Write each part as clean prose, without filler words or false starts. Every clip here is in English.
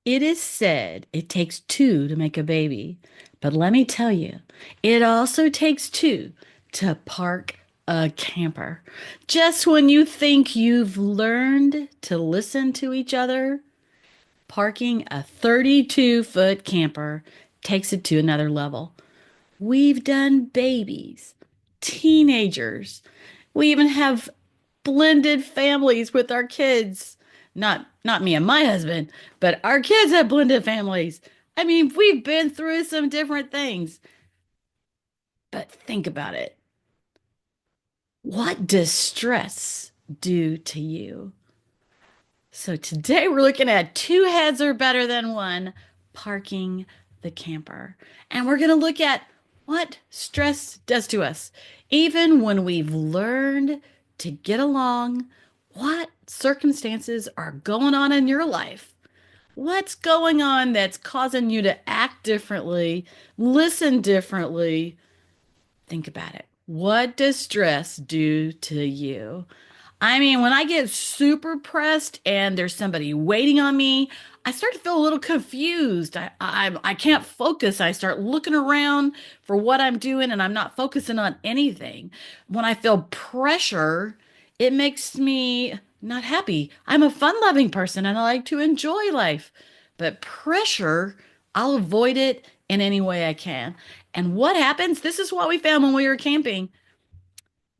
It is said it takes two to make a baby, but let me tell you, it also takes two to park a camper. Just when you think you've learned to listen to each other, parking a 32-foot camper takes it to another level. We've done babies, teenagers. We even have blended families with our kids. Not me and my husband, but our kids have blended families. I mean, we've been through some different things. But think about it. What does stress do to you? So today we're looking at two heads are better than one, parking the camper. And we're going to look at what stress does to us. Even when we've learned to get along, what circumstances are going on in your life? What's going on that's causing you to act differently, listen differently? Think about it. What does stress do to you? I mean, when I get super pressed and there's somebody waiting on me, I start to feel a little confused. I can't focus. I start looking around for what I'm doing and I'm not focusing on anything. When I feel pressure, it makes me not happy. I'm a fun-loving person and I like to enjoy life. But pressure, I'll avoid it in any way I can. And what happens? This is what we found when we were camping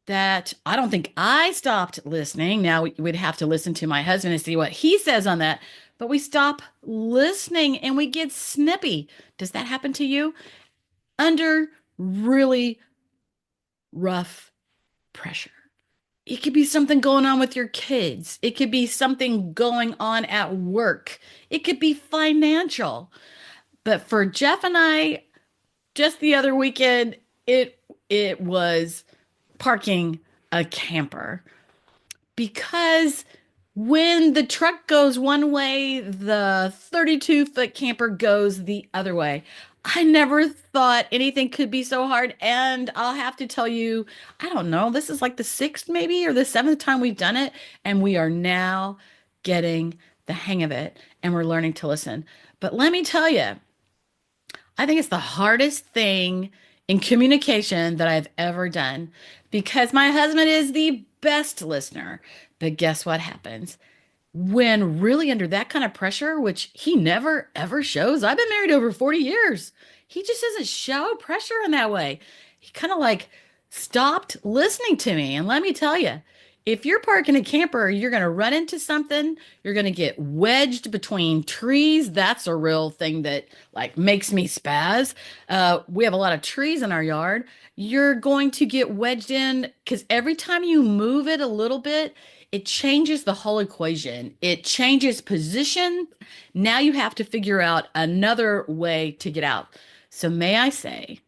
that I don't think I stopped listening. Now we'd have to listen to my husband and see what he says on that. But we stop listening and we get snippy. Does that happen to you? Under really rough pressure. It could be something going on with your kids. It could be something going on at work. It could be financial. But for Jeff and I, just the other weekend, it was parking a camper because when the truck goes one way, the 32-foot camper goes the other way. I never thought anything could be so hard. And I'll have to tell you, I don't know, this is like the sixth maybe or the seventh time we've done it. And we are now getting the hang of it and we're learning to listen. But let me tell you, I think it's the hardest thing in communication that I've ever done because my husband is the best listener. But guess what happens? When really under that kind of pressure, which he never ever shows, I've been married over 40 years. He just doesn't show pressure in that way. He kind of like stopped listening to me. And let me tell you, if you're parking a camper, you're going to run into something. You're going to get wedged between trees. That's a real thing that like makes me spaz. We have a lot of trees in our yard. You're going to get wedged in because every time you move it a little bit, it changes the whole equation. It changes position. Now you have to figure out another way to get out. So may I say,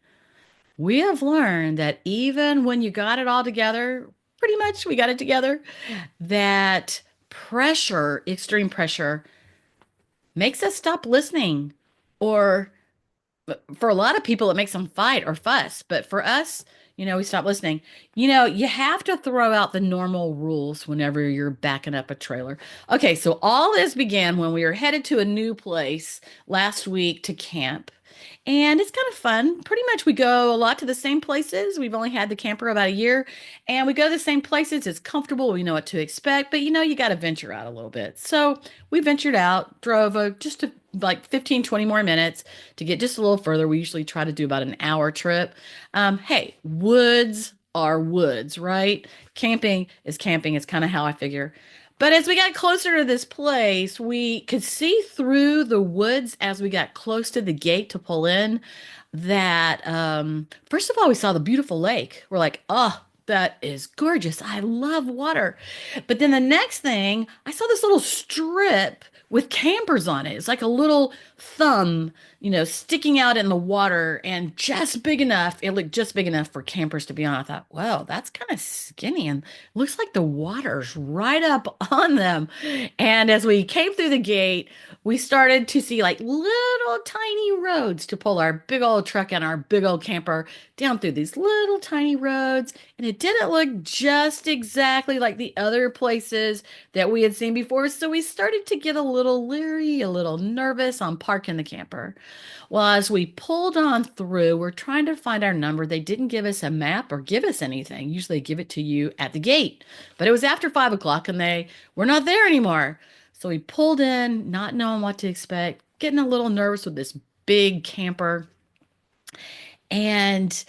we have learned that even when you got it all together, pretty much we got it together, that pressure, extreme pressure, makes us stop listening. Or for a lot of people, it makes them fight or fuss. But for us, we stop listening. You have to throw out the normal rules whenever you're backing up a trailer. Okay, so all this began when we were headed to a new place last week to camp. And it's kind of fun. Pretty much we go a lot to the same places. We've only had the camper about a year, and we go to the same places. It's comfortable. We know what to expect, but you got to venture out a little bit. So we ventured out, drove like 15, 20 more minutes to get just a little further. We usually try to do about an hour trip. Hey, woods are woods, right? Camping is camping. It's kind of how I figure. But as we got closer to this place, we could see through the woods as we got close to the gate to pull in that, first of all, we saw the beautiful lake. We're like, oh, that is gorgeous. I love water. But then the next thing, I saw this little strip with campers on it. It's like a little thumb, sticking out in the water and just big enough. It looked just big enough for campers to be on. I thought, wow, that's kind of skinny and looks like the water's right up on them. And as we came through the gate, we started to see like little tiny roads to pull our big old truck and our big old camper down through these little tiny roads. And it didn't look just exactly like the other places that we had seen before. So we started to get a little leery, a little nervous on parking the camper. Well, as we pulled on through, we're trying to find our number. They didn't give us a map or give us anything. Usually they give it to you at the gate. But it was after 5 o'clock and they were not there anymore. So we pulled in, not knowing what to expect, getting a little nervous with this big camper. And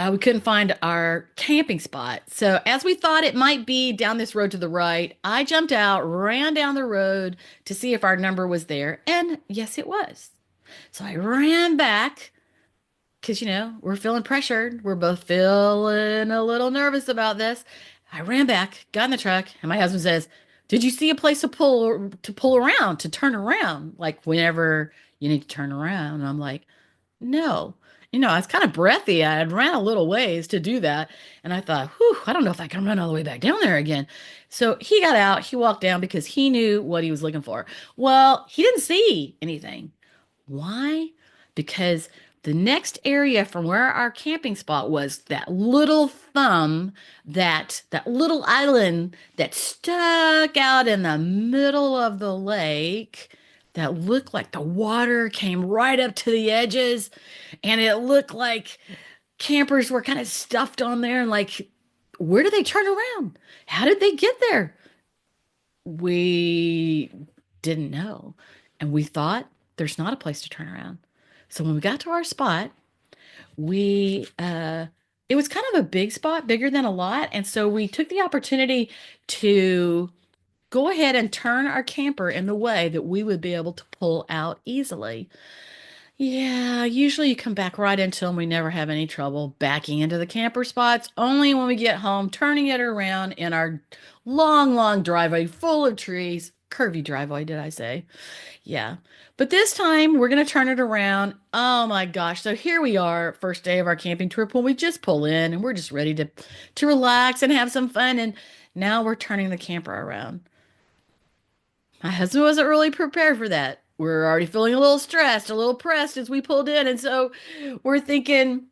we couldn't find our camping spot. So, as we thought it might be down this road to the right, I jumped out, ran down the road to see if our number was there. And yes, it was. So, I ran back because, we're feeling pressured. We're both feeling a little nervous about this. I ran back, got in the truck, and my husband says, "Did you see a place to pull around, to turn around, like whenever you need to turn around?" And I'm like, "No." I was kind of breathy. I had ran a little ways to do that. And I thought, whew, I don't know if I can run all the way back down there again. So he got out, he walked down because he knew what he was looking for. Well, he didn't see anything. Why? Because the next area from where our camping spot was, that little that little island that stuck out in the middle of the lake, that looked like the water came right up to the edges, and it looked like campers were kind of stuffed on there, and like, where did they turn around? How did they get there? We didn't know. And we thought there's not a place to turn around. So when we got to our spot, we it was kind of a big spot, bigger than a lot. And so we took the opportunity to go ahead and turn our camper in the way that we would be able to pull out easily. Yeah, usually you come back right into them. We never have any trouble backing into the camper spots, only when we get home, turning it around in our long, long driveway full of trees. Curvy driveway, did I say? Yeah. But this time we're going to turn it around. Oh my gosh. So here we are, first day of our camping trip when we just pull in and we're just ready to relax and have some fun. And now we're turning the camper around. My husband wasn't really prepared for that. We're already feeling a little stressed, a little pressed as we pulled in. And so we're thinking,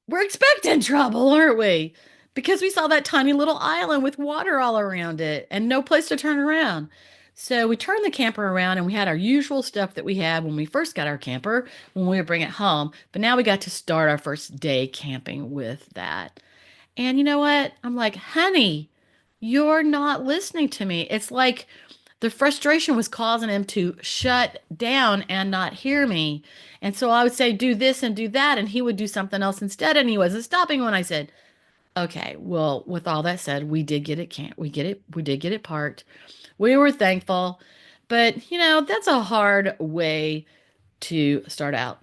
we're expecting trouble, aren't we? Because we saw that tiny little island with water all around it and no place to turn around. So we turned the camper around and we had our usual stuff that we had when we first got our camper, when we would bring it home. But now we got to start our first day camping with that. And you know what? I'm like, honey, you're not listening to me. It's like the frustration was causing him to shut down and not hear me. And so I would say, do this and do that. And he would do something else instead. And he wasn't stopping when I said, okay, well, with all that said, we did get it, can't we get it? We did get it parked. We were thankful. But, that's a hard way to start out.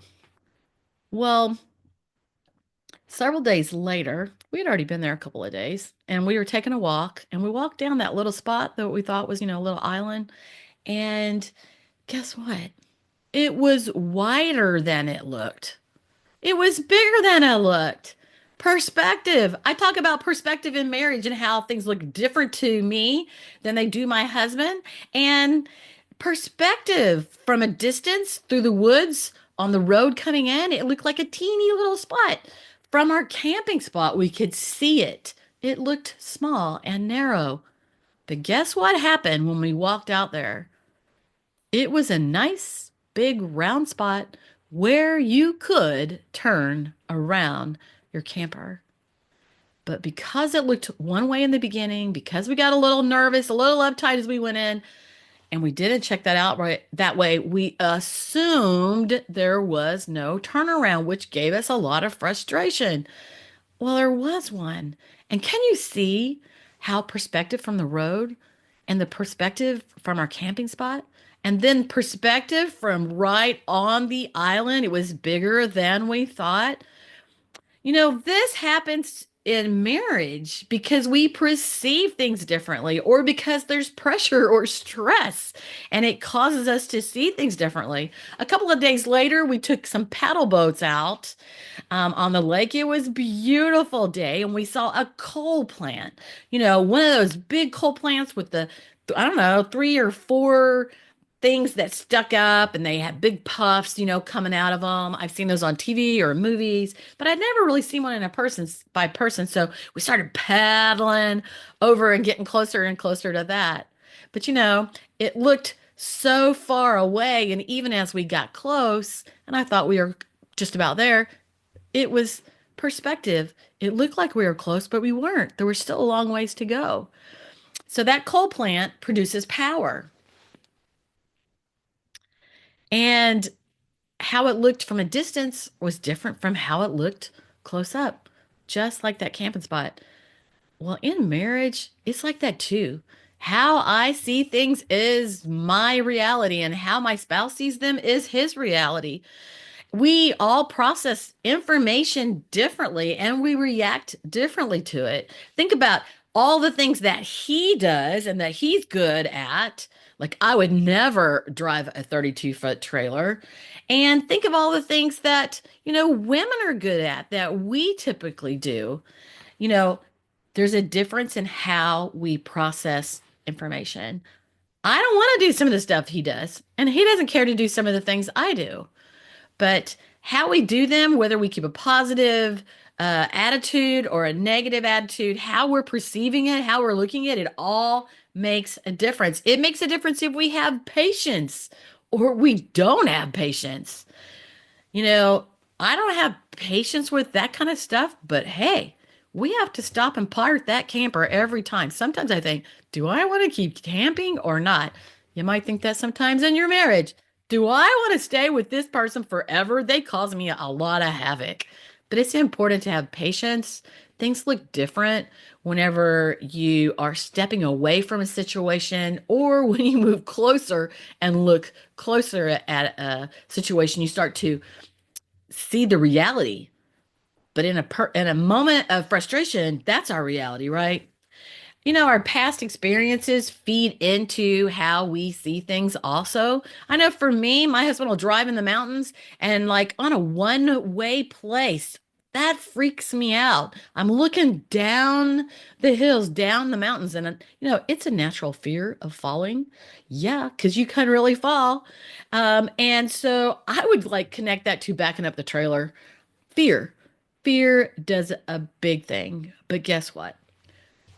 Well, several days later, we had already been there a couple of days, and we were taking a walk, and we walked down that little spot that we thought was, a little island. And guess what? It was wider than it looked. It was bigger than it looked. Perspective. I talk about perspective in marriage and how things look different to me than they do my husband. And perspective from a distance through the woods on the road coming in, it looked like a teeny little spot. From our camping spot, we could see it. It looked small and narrow. But guess what happened when we walked out there? It was a nice big round spot where you could turn around your camper. But because it looked one way in the beginning, because we got a little nervous, a little uptight as we went in, and we didn't check that out right that way, we assumed there was no turnaround, which gave us a lot of frustration. Well, there was one. And can you see how perspective from the road and the perspective from our camping spot and then perspective from right on the island, it was bigger than we thought? This happens in marriage because we perceive things differently or because there's pressure or stress and it causes us to see things differently. A couple of days later, we took some paddle boats out on the lake. It was a beautiful day and we saw a coal plant, one of those big coal plants with I don't know, three or four things that stuck up and they had big puffs, coming out of them. I've seen those on TV or movies, but I'd never really seen one in a person by person. So we started paddling over and getting closer and closer to that. But it looked so far away. And even as we got close, and I thought we were just about there, it was perspective. It looked like we were close, but we weren't. There was still a long ways to go. So that coal plant produces power. And how it looked from a distance was different from how it looked close up, just like that camping spot. Well, in marriage, it's like that too. How I see things is my reality, and how my spouse sees them is his reality. We all process information differently and we react differently to it. Think about all the things that he does and that he's good at. Like, I would never drive a 32-foot trailer. And think of all the things that, women are good at that we typically do. You know, there's a difference in how we process information. I don't want to do some of the stuff he does, and he doesn't care to do some of the things I do. But how we do them, whether we keep a positive attitude or a negative attitude, how we're perceiving it, how we're looking at it, it all makes a difference. It makes a difference if we have patience or we don't have patience. You know, I don't have patience with that kind of stuff, but hey, we have to stop and park that camper every time. Sometimes I think, do I want to keep camping or not? You might think that sometimes in your marriage. Do I want to stay with this person forever? They cause me a lot of havoc. But it's important to have patience. Things look different whenever you are stepping away from a situation or when you move closer and look closer at a situation, you start to see the reality. But in a moment of frustration, that's our reality, right? Our past experiences feed into how we see things also. I know for me, my husband will drive in the mountains and like on a one-way place. That freaks me out. I'm looking down the hills, down the mountains, and it's a natural fear of falling. Yeah, because you can really fall. And so I would like connect that to backing up the trailer. Fear. Fear does a big thing. But guess what?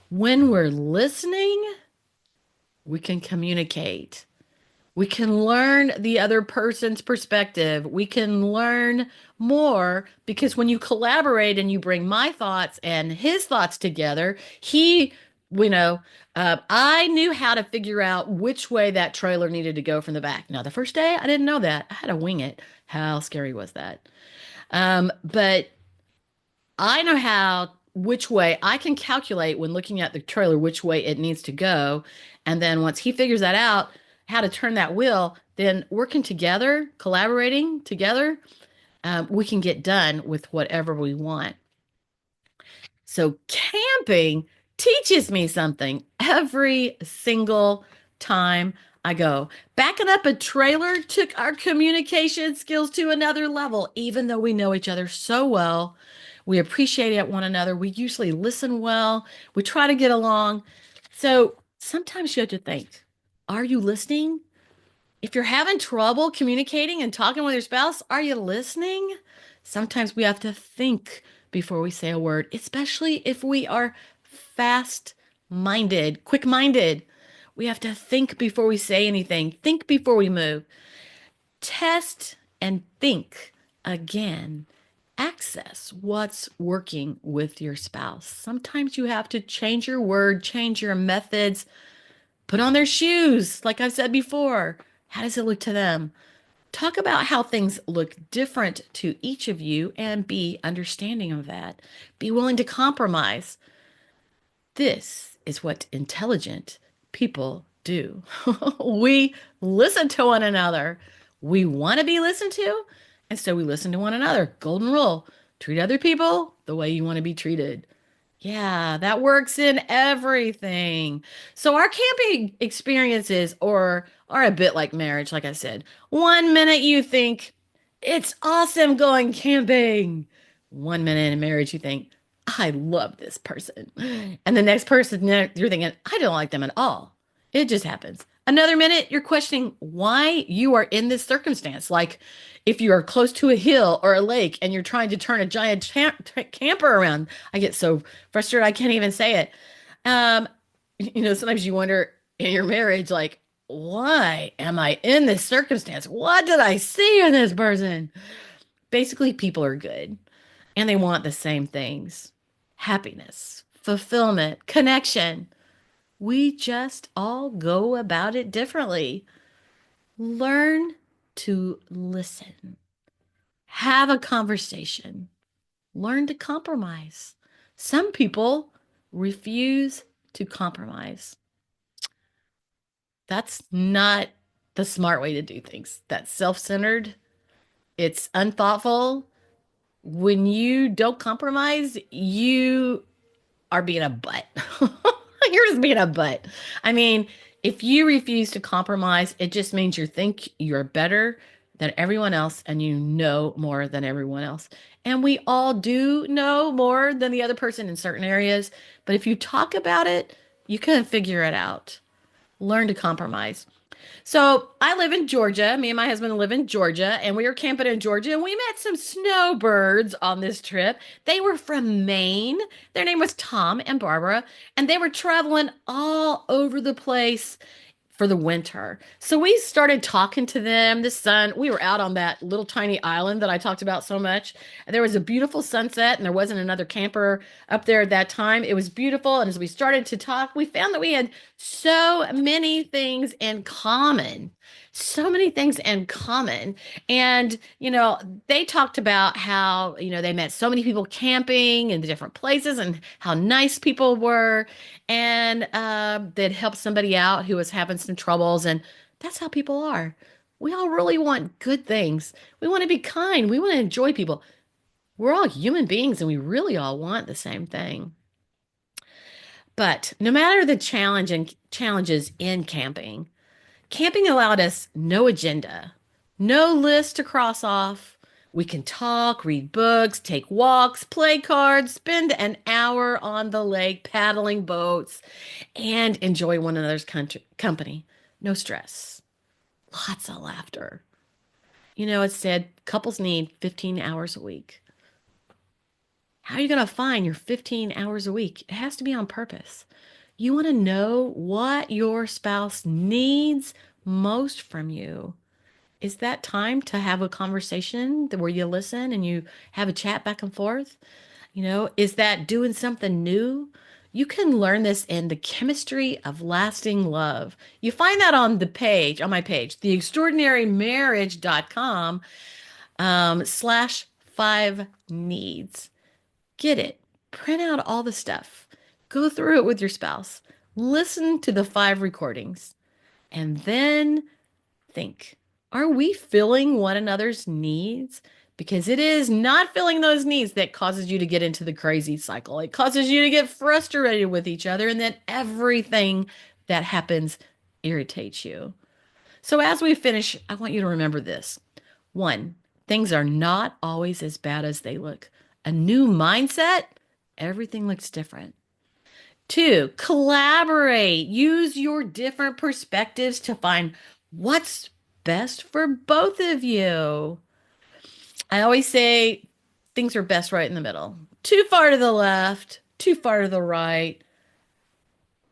When we're listening, we can communicate. We can learn the other person's perspective. We can learn more because when you collaborate and you bring my thoughts and his thoughts together, you know, I knew how to figure out which way that trailer needed to go from the back. Now, the first day, I didn't know that. I had to wing it. How scary was that? But I know which way I can calculate when looking at the trailer which way it needs to go. And then once he figures that out, how to turn that wheel, then working together, collaborating together, we can get done with whatever we want. So camping teaches me something every single time I go. Backing up a trailer took our communication skills to another level, even though we know each other so well. We appreciate one another. We usually listen well. We try to get along. So sometimes you have to think, are you listening? If you're having trouble communicating and talking with your spouse, are you listening? Sometimes we have to think before we say a word, especially if we are fast minded, quick minded. We have to think before we say anything, think before we move. Test and think again. Access what's working with your spouse. Sometimes you have to change your word, change your methods, put on their shoes, like I've said before. How does it look to them? Talk about how things look different to each of you and be understanding of that. Be willing to compromise. This is what intelligent people do. We listen to one another. We want to be listened to, and so we listen to one another. Golden rule: treat other people the way you want to be treated. Yeah, that works in everything. So our camping experiences are a bit like marriage, like I said. One minute you think it's awesome going camping. One minute in marriage you think, I love this person. And the next person you're thinking, I don't like them at all. It just happens. Another minute you're questioning why you are in this circumstance. Like if you are close to a hill or a lake and you're trying to turn a giant camper around. I get so frustrated I can't even say it. Sometimes you wonder in your marriage, like, why am I in this circumstance? What did I see in this person? Basically, people are good and they want the same things: happiness, fulfillment, connection. We just all go about it differently. Learn to listen, have a conversation, learn to compromise. Some people refuse to compromise. That's not the smart way to do things. That's self centered, it's unthoughtful. When you don't compromise, you are being a butt. You're just being a butt. I mean, if you refuse to compromise, it just means you think you're better than everyone else and you know more than everyone else. And we all do know more than the other person in certain areas. But if you talk about it, you can figure it out. Learn to compromise. So I live in Georgia. Me and my husband live in Georgia, and we were camping in Georgia, and we met some snowbirds on this trip. They were from Maine. Their name was Tom and Barbara, and they were traveling all over the place for the winter. So we started talking to them. The sun, we were out on that little tiny island that I talked about so much. There was a beautiful sunset, and there wasn't another camper up there at that time. It was beautiful. And as we started to talk, we found that we had so many things in common. So many things in common. And, they talked about how, they met so many people camping in the different places and how nice people were. And they'd help somebody out who was having some troubles. And that's how people are. We all really want good things. We want to be kind. We want to enjoy people. We're all human beings and we really all want the same thing. But no matter the challenges in camping, camping allowed us no agenda, no list to cross off. We can talk, read books, take walks, play cards, spend an hour on the lake paddling boats, and enjoy one another's company. No stress, lots of laughter. It said couples need 15 hours a week. How are you going to find your 15 hours a week? It has to be on purpose. You want to know what your spouse needs most from you. Is that time to have a conversation where you listen and you have a chat back and forth? Is that doing something new? You can learn this in The Chemistry of Lasting Love. You find that on my page, theextraordinarymarriage.com /5 needs. Get it. Print out all the stuff. Go through it with your spouse. Listen to the 5 recordings. And then think, are we filling one another's needs? Because it is not filling those needs that causes you to get into the crazy cycle. It causes you to get frustrated with each other, and then everything that happens irritates you. So as we finish, I want you to remember this. 1, things are not always as bad as they look. A new mindset, everything looks different. 2, collaborate. Use your different perspectives to find what's best for both of you. I always say things are best right in the middle. Too far to the left, too far to the right,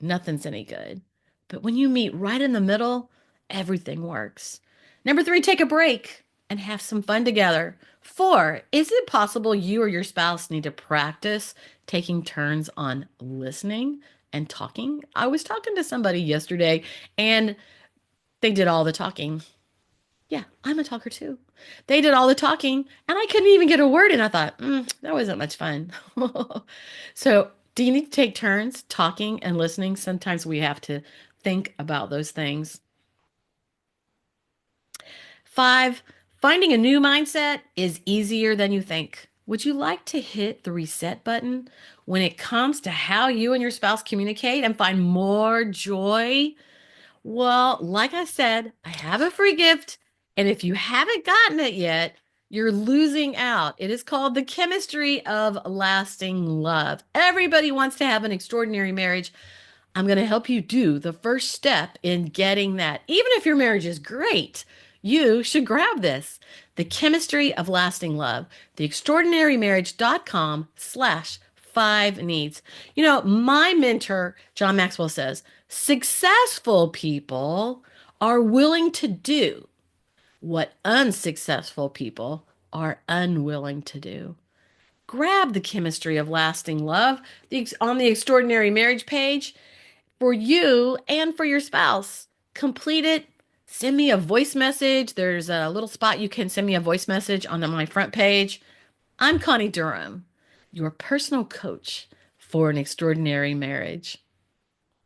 nothing's any good. But when you meet right in the middle, everything works. Number 3, take a break and have some fun together. 4, is it possible you or your spouse need to practice taking turns on listening and talking? I was talking to somebody yesterday and they did all the talking. Yeah, I'm a talker too. They did all the talking and I couldn't even get a word in. I thought, that wasn't much fun. So, do you need to take turns talking and listening? Sometimes we have to think about those things. 5, finding a new mindset is easier than you think. Would you like to hit the reset button when it comes to how you and your spouse communicate and find more joy? Well, like I said, I have a free gift. And if you haven't gotten it yet, you're losing out. It is called The Chemistry of Lasting Love. Everybody wants to have an extraordinary marriage. I'm going to help you do the first step in getting that. Even if your marriage is great, you should grab this. The Chemistry of Lasting Love, theextraordinarymarriage.com /5 needs. My mentor, John Maxwell, says, successful people are willing to do what unsuccessful people are unwilling to do. Grab the chemistry of lasting love on the extraordinary marriage page for you and for your spouse. Complete it. Send me a voice message. There's a little spot you can send me a voice message on my front page. I'm Connie Durham, your personal coach for an extraordinary marriage.